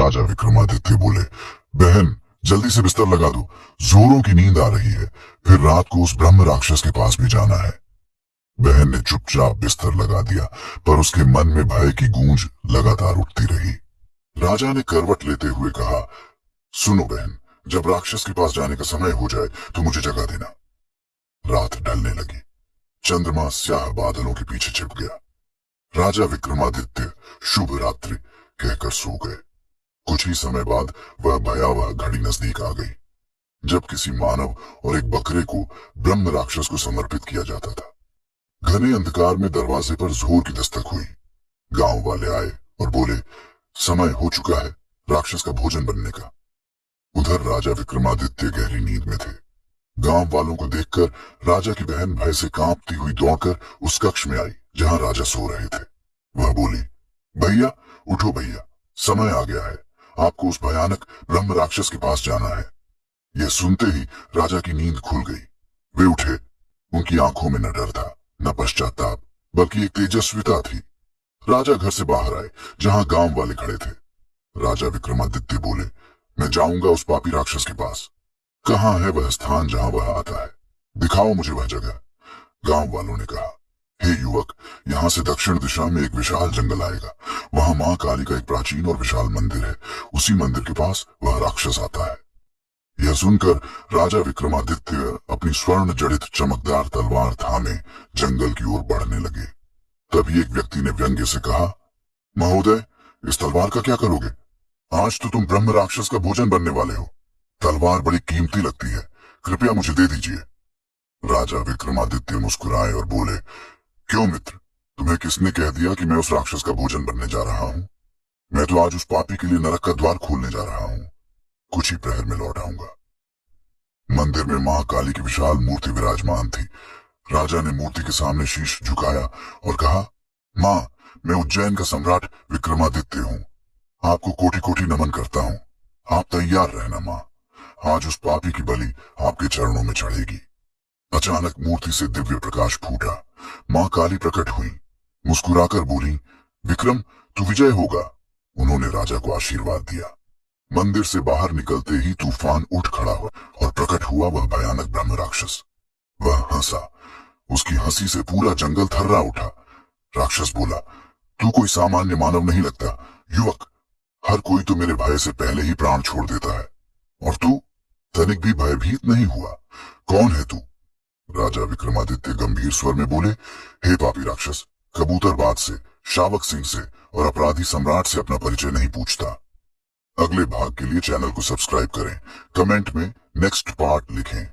राजा विक्रमादित्य बोले, बहन जल्दी से बिस्तर लगा दो, जोरों की नींद आ रही है, फिर रात को उस ब्रह्म राक्षस के पास भी जाना है। बहन ने चुपचाप बिस्तर लगा दिया, पर उसके मन में भय की गूंज लगातार उठती रही। राजा ने करवट लेते हुए कहा, सुनो बहन, जब राक्षस के पास जाने का समय हो जाए तो मुझे जगा देना। रात ढलने लगी, चंद्रमा स्याह बादलों के पीछे छिप गया। राजा विक्रमादित्य शुभ रात्रि कहकर सो गए। कुछ ही समय बाद वह भयावह घड़ी नजदीक आ गई, जब किसी मानव और एक बकरे को ब्रह्म राक्षस को समर्पित किया जाता था। घने अंधकार में दरवाजे पर जोर की दस्तक हुई। गांव वाले आए और बोले, समय हो चुका है राक्षस का भोजन बनने का। उधर राजा विक्रमादित्य गहरी नींद में थे। गांव वालों को देखकर राजा की बहन भय से कांपती हुई दौड़कर उस कक्ष में आई जहां राजा सो रहे थे। वह बोली, भैया उठो भैया, समय आ गया है, आपको उस भयानक ब्रह्म राक्षस के पास जाना है। यह सुनते ही राजा की नींद खुल गई। वे उठे। उनकी आंखों में न डर था न पश्चाताप, बल्कि एक तेजस्विता थी। राजा घर से बाहर आए जहां गांव वाले खड़े थे। राजा विक्रमादित्य बोले, मैं जाऊंगा उस पापी राक्षस के पास। कहाँ है वह स्थान जहां वह आता है? दिखाओ मुझे वह जगह। गांव वालों ने कहा, हे युवक, यहां से दक्षिण दिशा में एक विशाल जंगल आएगा। वहां मां काली का एक प्राचीन और विशाल मंदिर है। उसी मंदिर के पास वह राक्षस आता है। यह सुनकर राजा विक्रमादित्य अपनी स्वर्ण जड़ित चमकदार तलवार थामे जंगल की ओर बढ़ने लगे। तभी एक व्यक्ति ने व्यंग्य से कहा, महोदय, इस तलवार का क्या करोगे? आज तो तुम ब्रह्म राक्षस का भोजन बनने वाले हो। तलवार बड़ी कीमती लगती है, कृपया मुझे दे दीजिए। राजा विक्रमादित्य मुस्कुराए और बोले, क्यों मित्र, तुम्हें किसने कह दिया कि मैं उस राक्षस का भोजन बनने जा रहा हूं? मैं तो आज उस पापी के लिए नरक का द्वार खोलने जा रहा हूं। कुछ ही प्रहर में लौट आऊंगा। मंदिर में मां काली की विशाल मूर्ति विराजमान थी। राजा ने मूर्ति के सामने शीश झुकाया और कहा, मां, मैं उज्जैन का सम्राट विक्रमादित्य हूं। आपको कोटि कोटि नमन करता हूं। आप तैयार रहना मां, आज उस पापी की बलि आपके चरणों में चढ़ेगी। अचानक मूर्ति से दिव्य प्रकाश फूटा। मां काली प्रकट हुई, मुस्कुराकर बोली, विक्रम, तू विजय होगा। उन्होंने राजा को आशीर्वाद दिया। मंदिर से बाहर निकलते ही तूफान उठ खड़ा हुआ और प्रकट हुआ वह भयानक ब्रह्म राक्षस। वह हंसा। उसकी हंसी से पूरा जंगल थर्रा उठा। राक्षस बोला, तू कोई सामान्य मानव नहीं लगता। युवक, हर कोई तो मेरे भय से पहले ही प्राण छोड़ देता है, और तू तनिक भी भयभीत नहीं हुआ। कौन है तू? राजा विक्रमादित्य गंभीर स्वर में बोले, हे पापी राक्षस, कबूतरबाज से, शावक सिंह से और अपराधी सम्राट से अपना परिचय नहीं पूछता। अगले भाग के लिए चैनल को सब्सक्राइब करें, कमेंट में नेक्स्ट पार्ट लिखें।